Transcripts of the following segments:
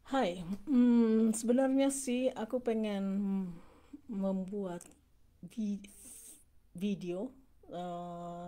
Hai, sebenarnya sih aku pengen membuat vi- video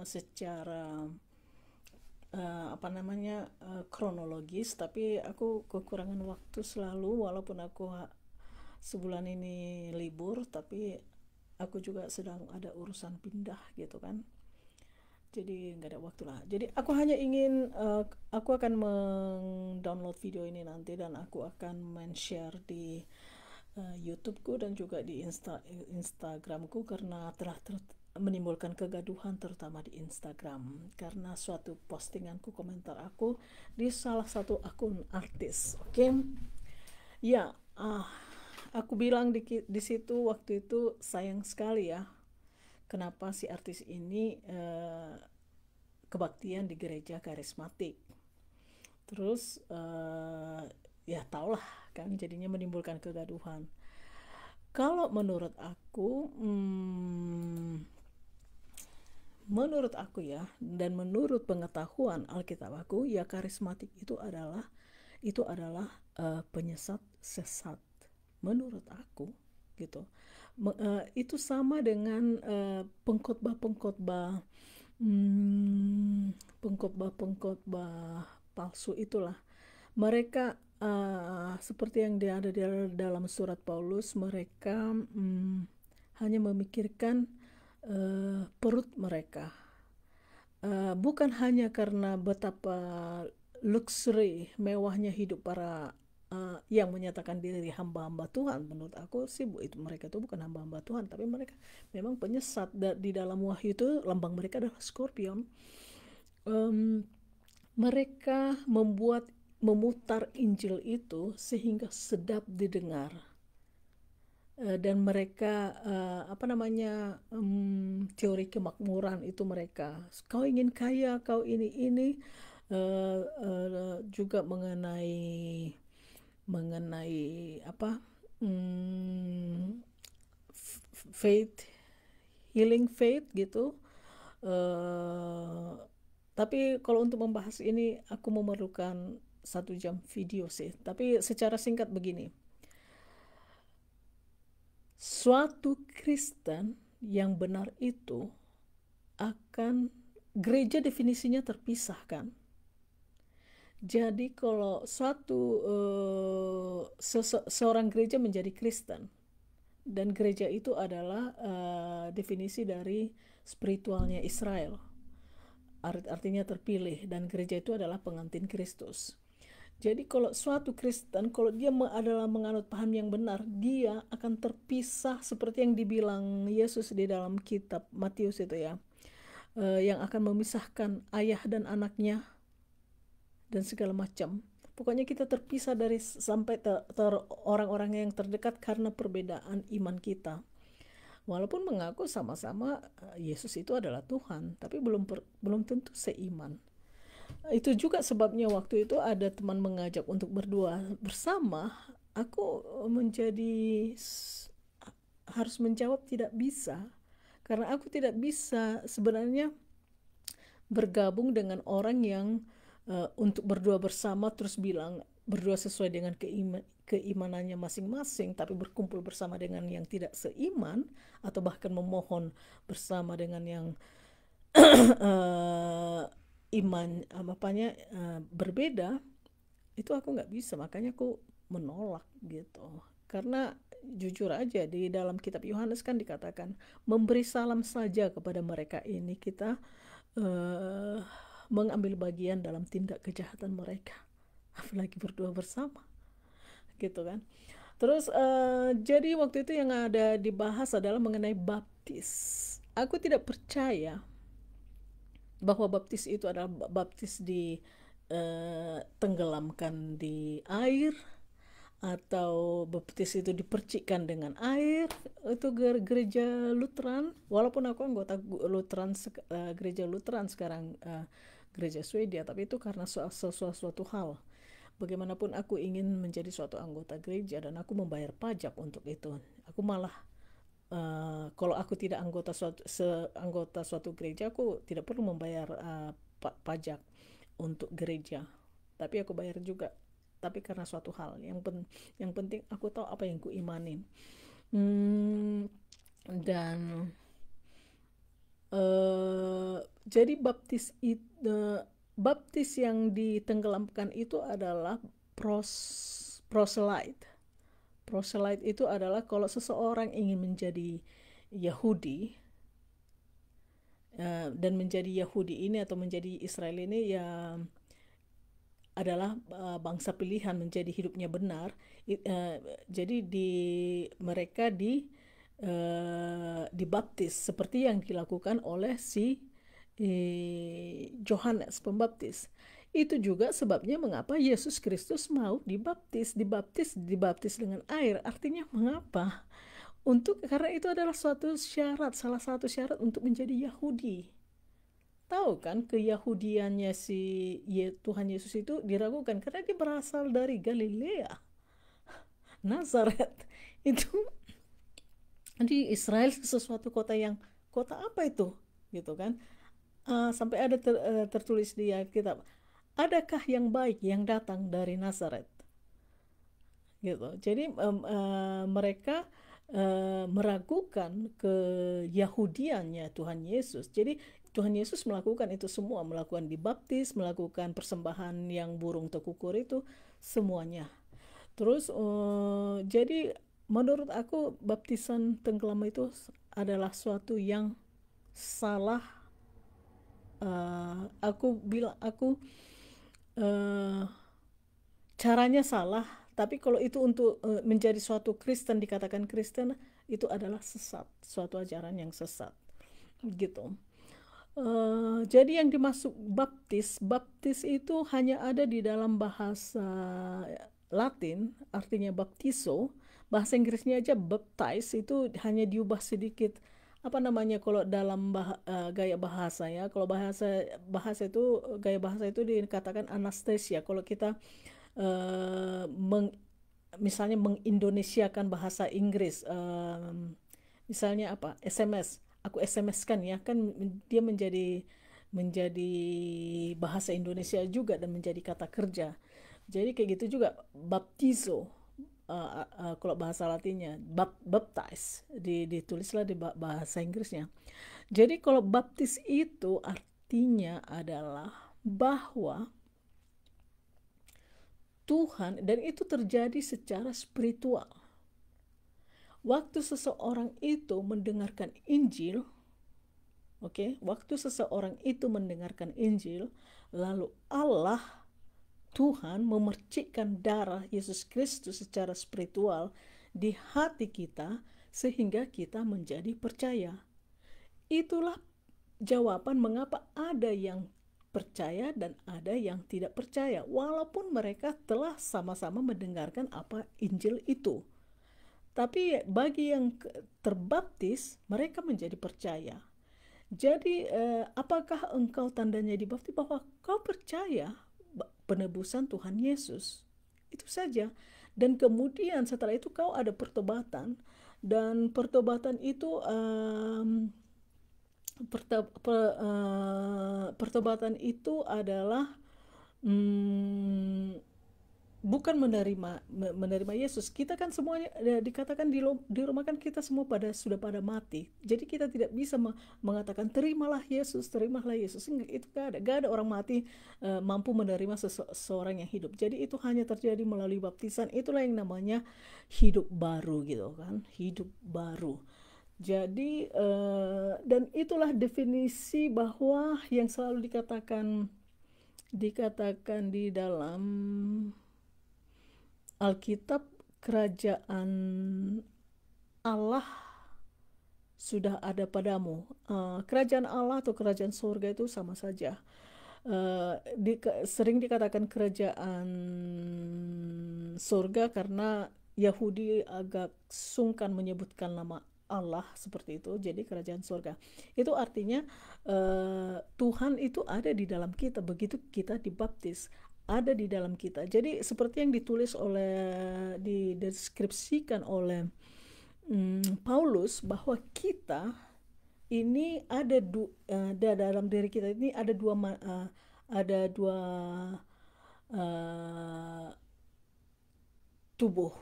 secara apa namanya kronologis, tapi aku kekurangan waktu selalu walaupun aku sebulan ini libur, tapi aku juga sedang ada urusan pindah gitu kan. Jadi nggak ada waktu lah. Jadi aku hanya ingin aku akan mendownload video ini nanti dan aku akan men-share di YouTubeku dan juga di Instagramku karena telah menimbulkan kegaduhan terutama di Instagram karena suatu postinganku, komentar aku di salah satu akun artis. Oke, okay? Ya, aku bilang di situ waktu itu sayang sekali ya, kenapa si artis ini kebaktian di gereja karismatik. Terus ya taulah kan jadinya menimbulkan kegaduhan. Kalau menurut aku ya, dan menurut pengetahuan Alkitab aku, ya karismatik itu adalah penyesat sesat. Menurut aku gitu. Itu sama dengan pengkhotbah-pengkhotbah pengkhotbah palsu itulah. Mereka seperti yang ada di dalam surat Paulus, mereka hanya memikirkan perut mereka. Bukan hanya karena betapa luxury, mewahnya hidup para yang menyatakan diri hamba-hamba Tuhan. Menurut aku sih itu mereka itu bukan hamba-hamba Tuhan, tapi mereka memang penyesat. Di dalam Wahyu itu lambang mereka adalah scorpion. Em, Mereka memutar Injil itu sehingga sedap didengar. Dan mereka apa namanya teori kemakmuran itu mereka, kau ingin kaya, kau ini juga mengenai mengenai apa um, faith, healing faith gitu. uh, tapi kalau untuk membahas ini aku memerlukan 1 jam video sih, tapi secara singkat begini. Suatu Kristen yang benar itu akan, gereja definisinya terpisahkan. Jadi kalau seorang gereja menjadi Kristen, dan gereja itu adalah definisi dari spiritualnya Israel, artinya terpilih, dan gereja itu adalah pengantin Kristus. Jadi kalau suatu Kristen, kalau dia adalah menganut paham yang benar, dia akan terpisah seperti yang dibilang Yesus di dalam kitab Matius itu ya, yang akan memisahkan ayah dan anaknya dan segala macam. Pokoknya kita terpisah dari sampai orang-orang yang terdekat karena perbedaan iman kita. Walaupun mengaku sama-sama Yesus itu adalah Tuhan, tapi belum tentu seiman. Itu juga sebabnya waktu itu ada teman mengajak untuk berdua bersama. Aku harus menjawab tidak bisa, karena aku tidak bisa sebenarnya bergabung dengan orang yang untuk berdua bersama terus bilang berdua sesuai dengan keimanannya masing-masing, tapi berkumpul bersama dengan yang tidak seiman atau bahkan memohon bersama dengan yang iman apanya berbeda. Itu aku nggak bisa, makanya aku menolak gitu. Karena jujur aja di dalam kitab Yohanes kan dikatakan memberi salam saja kepada mereka ini kita eh, mengambil bagian dalam tindak kejahatan mereka, apalagi berdua bersama gitu kan. Terus jadi waktu itu yang ada dibahas adalah mengenai baptis. Aku tidak percaya bahwa baptis itu adalah baptis di tenggelamkan di air atau baptis itu dipercikkan dengan air. Itu gereja Lutheran, walaupun aku anggota Lutheran, gereja Lutheran sekarang, gereja Swedia, tapi itu karena suatu hal. Bagaimanapun aku ingin menjadi suatu anggota gereja dan aku membayar pajak untuk itu. Aku malah kalau aku tidak anggota suatu gereja, aku tidak perlu membayar pajak untuk gereja, tapi aku bayar juga tapi karena suatu hal yang penting aku tahu apa yang ku imanin. Hmm, dan jadi baptis yang ditenggelamkan itu adalah proselyte. Proselyte itu adalah kalau seseorang ingin menjadi Yahudi, dan menjadi Yahudi ini atau menjadi Israel ini ya adalah bangsa pilihan, menjadi hidupnya benar. Jadi mereka dibaptis seperti yang dilakukan oleh si Yohanes Pembaptis. Itu juga sebabnya mengapa Yesus Kristus mau dibaptis dengan air. Artinya mengapa? Karena itu adalah salah satu syarat untuk menjadi Yahudi. Tahu kan, keyahudiannya Tuhan Yesus itu diragukan karena dia berasal dari Galilea, Nazaret. Itu di Israel sesuatu kota apa itu, gitu kan? Sampai ada tertulis di Alkitab, adakah yang baik yang datang dari Nazaret, gitu. Jadi mereka meragukan keyahudiannya Tuhan Yesus. Jadi Tuhan Yesus melakukan itu semua, melakukan dibaptis, melakukan persembahan yang burung tekukur itu semuanya. Terus jadi menurut aku baptisan tenggelam itu adalah suatu yang salah. Caranya salah, tapi kalau itu untuk menjadi suatu Kristen, dikatakan Kristen, itu adalah sesat, suatu ajaran yang sesat, gitu. Jadi yang dimaksud baptis itu hanya ada di dalam bahasa Latin, artinya baptizo. Bahasa Inggrisnya aja baptize itu hanya diubah sedikit. Apa namanya kalau dalam gaya bahasa ya? Kalau gaya bahasa itu dikatakan anestesia. Kalau kita misalnya mengindonesiakan bahasa Inggris, misalnya apa, SMS, aku SMS kan ya, kan dia menjadi bahasa Indonesia juga dan menjadi kata kerja. Jadi kayak gitu juga baptizo, kalau bahasa Latinnya baptize, ditulislah di bahasa Inggrisnya. Jadi kalau baptis itu artinya adalah bahwa Tuhan, dan itu terjadi secara spiritual. Waktu seseorang itu mendengarkan Injil, waktu seseorang itu mendengarkan Injil, lalu Allah, Tuhan memercikkan darah Yesus Kristus secara spiritual di hati kita sehingga kita menjadi percaya. Itulah jawaban mengapa ada yang percaya dan ada yang tidak percaya, walaupun mereka telah sama-sama mendengarkan apa Injil itu. Tapi bagi yang terbaptis, mereka menjadi percaya. Jadi apakah engkau tandanya dibaptis? Bahwa kau percaya penebusan Tuhan Yesus. Itu saja. Dan kemudian setelah itu kau ada pertobatan, dan pertobatan itu pertobatan itu adalah bukan menerima Yesus. Kita kan semuanya dikatakan di Roma kan kita semua sudah pada mati. Jadi kita tidak bisa mengatakan terimalah Yesus. Itu gak ada orang mati mampu menerima seseorang yang hidup. Jadi itu hanya terjadi melalui baptisan. Itulah yang namanya hidup baru, gitu kan, hidup baru. Jadi dan itulah definisi bahwa yang selalu dikatakan di dalam Alkitab, kerajaan Allah sudah ada padamu. Kerajaan Allah atau kerajaan surga itu sama saja. Sering dikatakan kerajaan surga karena Yahudi agak sungkan menyebutkan nama Allah seperti itu. Jadi kerajaan surga itu artinya Tuhan itu ada di dalam kita begitu kita dibaptis, ada di dalam kita. Jadi seperti yang dideskripsikan oleh Paulus, bahwa kita ini ada dalam diri kita ini ada dua tubuh.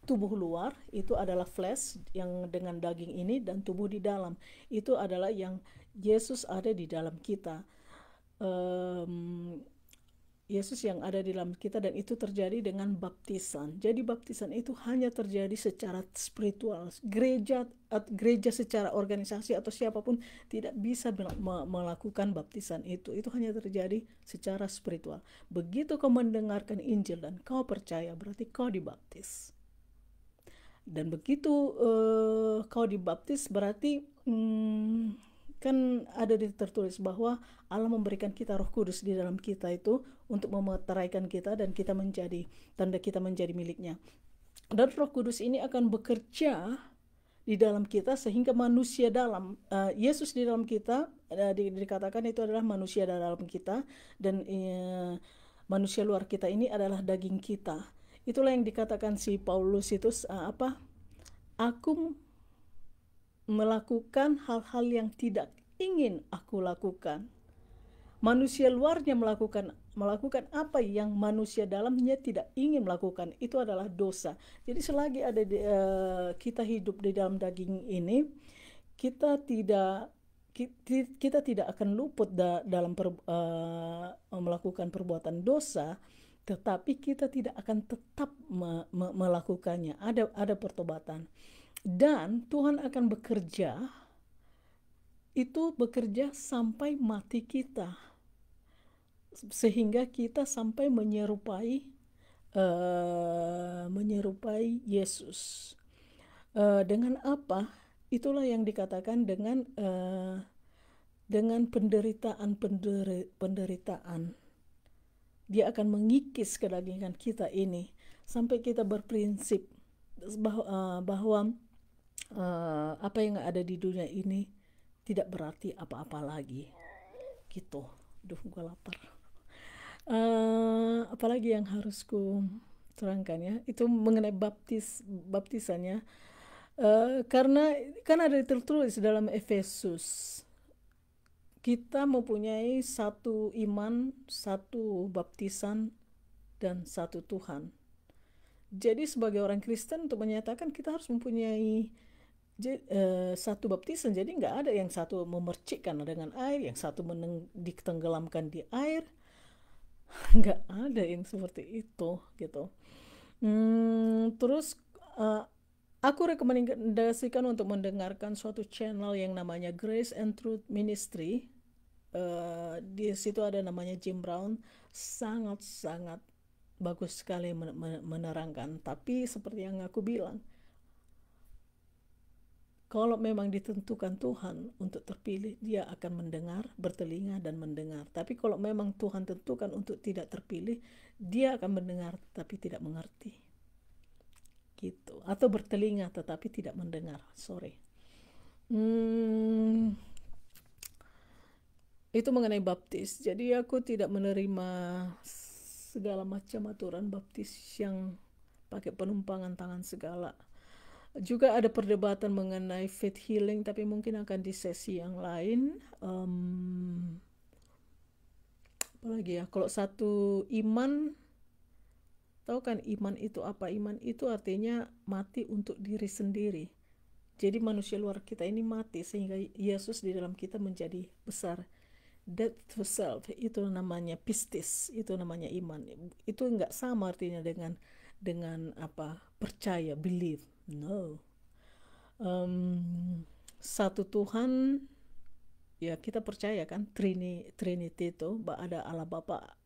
Tubuh luar itu adalah flesh yang dengan daging ini, dan tubuh di dalam itu adalah yang Yesus ada di dalam kita. Yesus yang ada di dalam kita, dan itu terjadi dengan baptisan. Jadi baptisan itu hanya terjadi secara spiritual. Gereja secara organisasi atau siapapun tidak bisa melakukan baptisan itu. Itu hanya terjadi secara spiritual. Begitu kau mendengarkan Injil dan kau percaya, berarti kau dibaptis. Dan begitu kau dibaptis, berarti kan ada tertulis bahwa Allah memberikan kita Roh Kudus di dalam kita itu untuk memeteraikan kita, dan kita menjadi tanda kita menjadi miliknya. Dan Roh Kudus ini akan bekerja di dalam kita sehingga manusia dalam Yesus di dalam kita dikatakan itu adalah manusia dalam kita, dan manusia luar kita ini adalah daging kita. Itulah yang dikatakan si Paulus itu aku melakukan hal-hal yang tidak ingin aku lakukan. Manusia luarnya melakukan apa yang manusia dalamnya tidak ingin melakukan. Itu adalah dosa. Jadi selagi ada kita hidup di dalam daging ini, kita tidak akan luput dalam melakukan perbuatan dosa, tetapi kita tidak akan tetap melakukannya. Ada pertobatan. Dan Tuhan akan bekerja sampai mati kita, sehingga kita sampai menyerupai Yesus. Dengan apa? Itulah yang dikatakan dengan penderitaan. Dia akan mengikis kedagingan kita ini sampai kita berprinsip bahwa apa yang ada di dunia ini tidak berarti apa-apa lagi, gitu. Duh, gue lapar. Apalagi yang harus ku terangkan ya, itu mengenai baptisannya. Karena kan ada tertulis dalam Efesus, kita mempunyai satu iman, satu baptisan, dan satu Tuhan. Jadi sebagai orang Kristen, untuk menyatakan kita harus mempunyai satu baptisan. Jadi nggak ada yang satu memercikkan dengan air, yang satu ditenggelamkan di air. Nggak ada yang seperti itu, gitu. Terus aku rekomendasikan untuk mendengarkan suatu channel yang namanya Grace and Truth Ministry. Di situ ada namanya Jim Brown, sangat-sangat bagus sekali menerangkan. Tapi seperti yang aku bilang, kalau memang ditentukan Tuhan untuk terpilih, dia akan mendengar, bertelinga dan mendengar. Tapi kalau memang Tuhan tentukan untuk tidak terpilih, dia akan mendengar tapi tidak mengerti, gitu. Atau bertelinga tetapi tidak mendengar. Itu mengenai baptis. Jadi aku tidak menerima segala macam aturan baptis yang pakai penumpangan tangan segala. Juga ada perdebatan mengenai faith healing, tapi mungkin akan di sesi yang lain. Apalagi ya, kalau satu iman, tahu kan iman itu apa? Iman itu artinya mati untuk diri sendiri. Jadi manusia luar kita ini mati sehingga Yesus di dalam kita menjadi besar. Death to self, itu namanya pistis, itu namanya iman. Itu nggak sama artinya dengan apa? Percaya, believe. No. Satu Tuhan, ya kita percaya kan, Trinity itu ada Allah Bapa,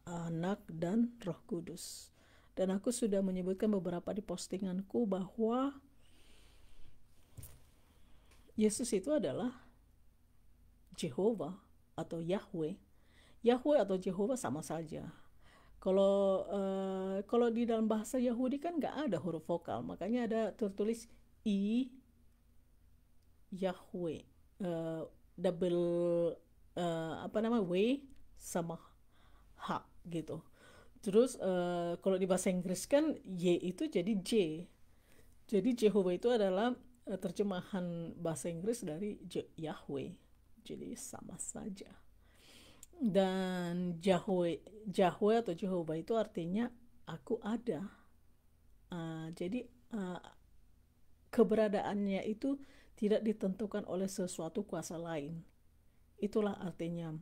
Anak dan Roh Kudus. Dan aku sudah menyebutkan beberapa di postinganku bahwa Yesus itu adalah Jehovah atau Yahweh. Yahweh atau Jehovah sama saja. Kalau di dalam bahasa Yahudi kan nggak ada huruf vokal, makanya ada tertulis I Yahweh, double W sama H gitu. Terus kalau di bahasa Inggris kan Y itu jadi J. Jadi Jehovah itu adalah terjemahan bahasa Inggris dari Yahweh. Jadi sama saja. Dan Yahweh atau Jehovah itu artinya aku ada. Jadi keberadaannya itu tidak ditentukan oleh sesuatu kuasa lain. Itulah artinya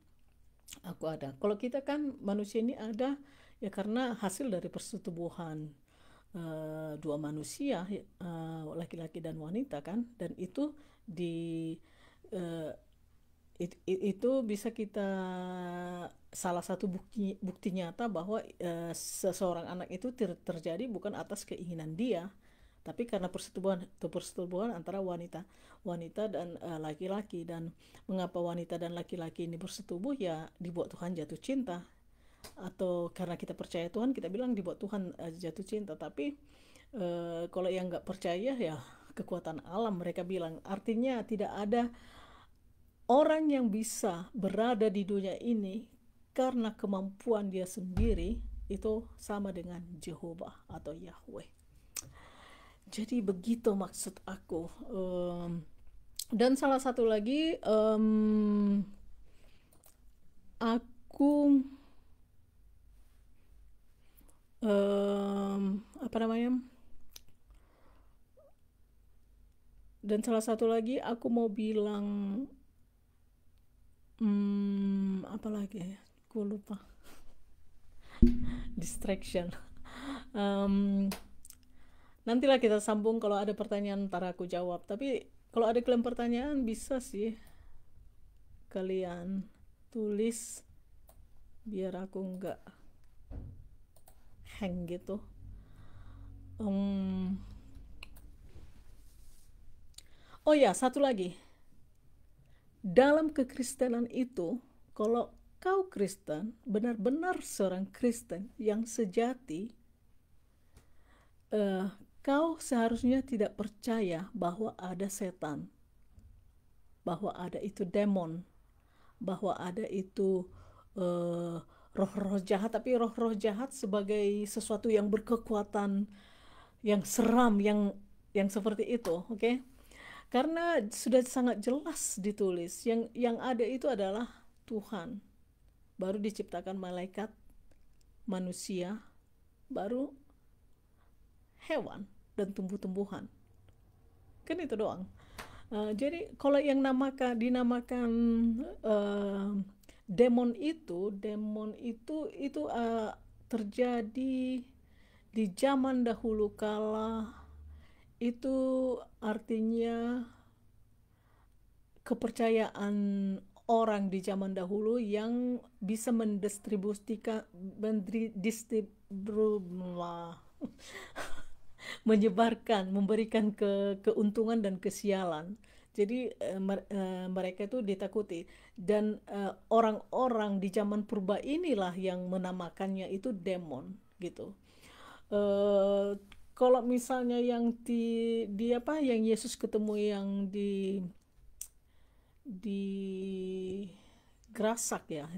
aku ada. Kalau kita kan manusia ini ada ya karena hasil dari persetubuhan dua manusia, laki-laki dan wanita kan, dan itu di uh, itu bisa kita salah satu bukti nyata bahwa seseorang anak itu terjadi bukan atas keinginan dia, tapi karena persetubuhan antara wanita dan laki-laki. Dan mengapa wanita dan laki-laki ini bersetubuh? Ya dibuat Tuhan jatuh cinta, atau karena kita percaya Tuhan kita bilang dibuat Tuhan jatuh cinta. Tapi kalau yang nggak percaya ya kekuatan alam mereka bilang. Artinya tidak ada orang yang bisa berada di dunia ini karena kemampuan dia sendiri, itu sama dengan Jehovah atau Yahweh. Jadi begitu maksud aku. Dan salah satu lagi, aku apa namanya? Dan salah satu lagi aku mau bilang apa lagi ya? Aku lupa. Distraction. Nantilah kita sambung kalau ada pertanyaan ntar aku jawab. Tapi kalau ada kalian pertanyaan bisa sih kalian tulis biar aku nggak hang gitu. Oh ya, satu lagi. Dalam kekristenan itu, kalau kau Kristen, benar-benar seorang Kristen yang sejati, kau seharusnya tidak percaya bahwa ada setan, bahwa ada itu demon, bahwa ada itu roh-roh jahat. Tapi roh-roh jahat sebagai sesuatu yang berkekuatan, yang seram, yang seperti itu, oke? Karena sudah sangat jelas ditulis, yang ada itu adalah Tuhan, baru diciptakan malaikat, manusia, baru hewan dan tumbuh-tumbuhan. Kan itu doang. Jadi kalau yang dinamakan demon itu terjadi di zaman dahulu kala. Itu artinya kepercayaan orang di zaman dahulu yang bisa menyebarkan, memberikan keuntungan dan kesialan. Jadi mereka itu ditakuti. Dan orang-orang di zaman purba inilah yang menamakannya itu demon gitu. Kalau misalnya yang di apa yang Yesus ketemu yang di Grasak ya,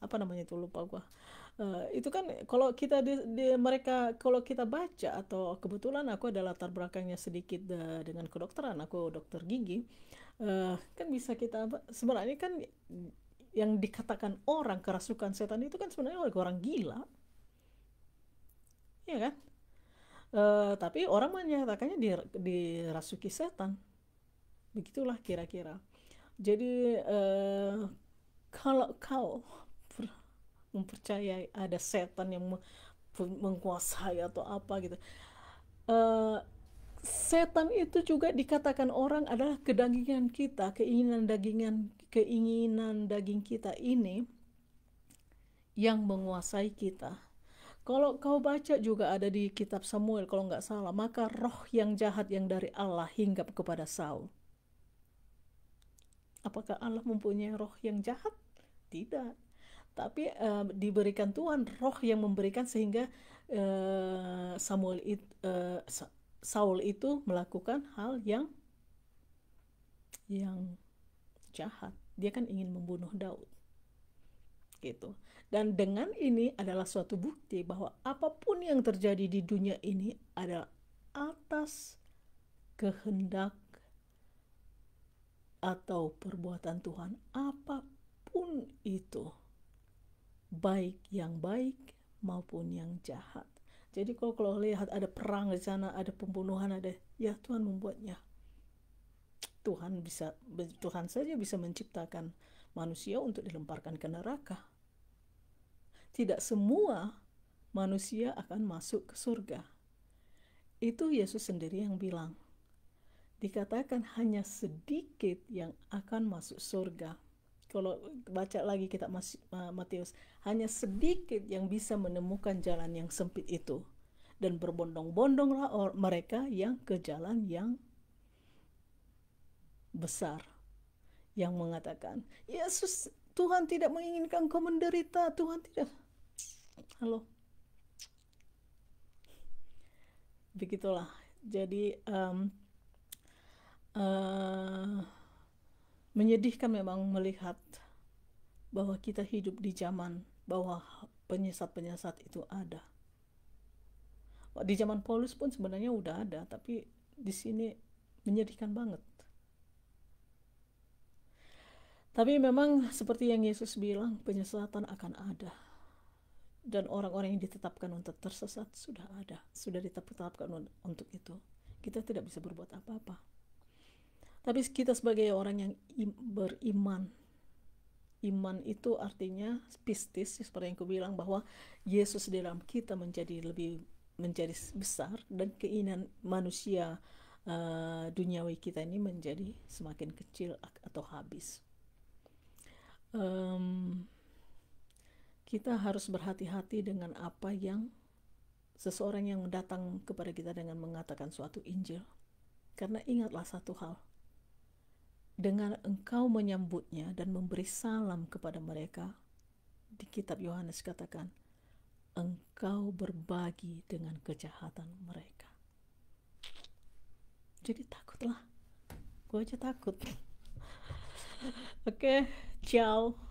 apa namanya itu lupa gua. Itu kan kalau kita mereka kalau kita baca, atau kebetulan aku ada latar belakangnya sedikit dengan kedokteran, aku dokter gigi, kan bisa kita sebenarnya kan yang dikatakan orang kerasukan setan itu kan sebenarnya orang gila, ya kan? Tapi orang menyatakannya dirasuki setan, begitulah kira-kira. Jadi kalau kau mempercayai ada setan yang menguasai atau apa gitu, setan itu juga dikatakan orang adalah kedagingan kita, keinginan daging kita ini yang menguasai kita. Kalau kau baca juga ada di kitab Samuel kalau nggak salah, maka roh yang jahat yang dari Allah hinggap kepada Saul. Apakah Allah mempunyai roh yang jahat? Tidak. Tapi diberikan Tuhan roh yang memberikan sehingga Saul itu melakukan hal yang jahat. Dia kan ingin membunuh Daud. Gitu. Dan dengan ini adalah suatu bukti bahwa apapun yang terjadi di dunia ini adalah atas kehendak atau perbuatan Tuhan, apapun itu. baik yang baik maupun yang jahat. Jadi kalau lihat ada perang di sana, ada pembunuhan, ada, ya Tuhan membuatnya. Tuhan saja bisa menciptakan manusia untuk dilemparkan ke neraka. Tidak semua manusia akan masuk ke surga. Itu Yesus sendiri yang bilang. Dikatakan hanya sedikit yang akan masuk surga. Kalau baca lagi kitab Matius, hanya sedikit yang bisa menemukan jalan yang sempit itu. Dan berbondong-bondonglah mereka yang ke jalan yang besar. Yang mengatakan, Yesus, Tuhan tidak menginginkan kau menderita. Tuhan tidak. Halo. Begitulah. Jadi menyedihkan memang melihat bahwa kita hidup di zaman bahwa penyesat-penyesat itu ada. Di zaman Paulus pun sebenarnya udah ada, tapi di sini menyedihkan banget. Tapi memang seperti yang Yesus bilang, penyesatan akan ada. Dan orang-orang yang ditetapkan untuk tersesat sudah ada, sudah ditetapkan untuk itu. Kita tidak bisa berbuat apa-apa. Tapi kita sebagai orang yang beriman, iman itu artinya pistis, seperti yang aku bilang, bahwa Yesus di dalam kita menjadi besar, dan keinginan manusia duniawi kita ini menjadi semakin kecil atau habis. Kita harus berhati-hati dengan apa yang seseorang yang datang kepada kita dengan mengatakan suatu Injil. Karena ingatlah satu hal, dengan engkau menyambutnya dan memberi salam kepada mereka, di kitab Yohanes katakan, engkau berbagi dengan kejahatan mereka. Jadi takutlah. Gue aja takut. Oke, ciao.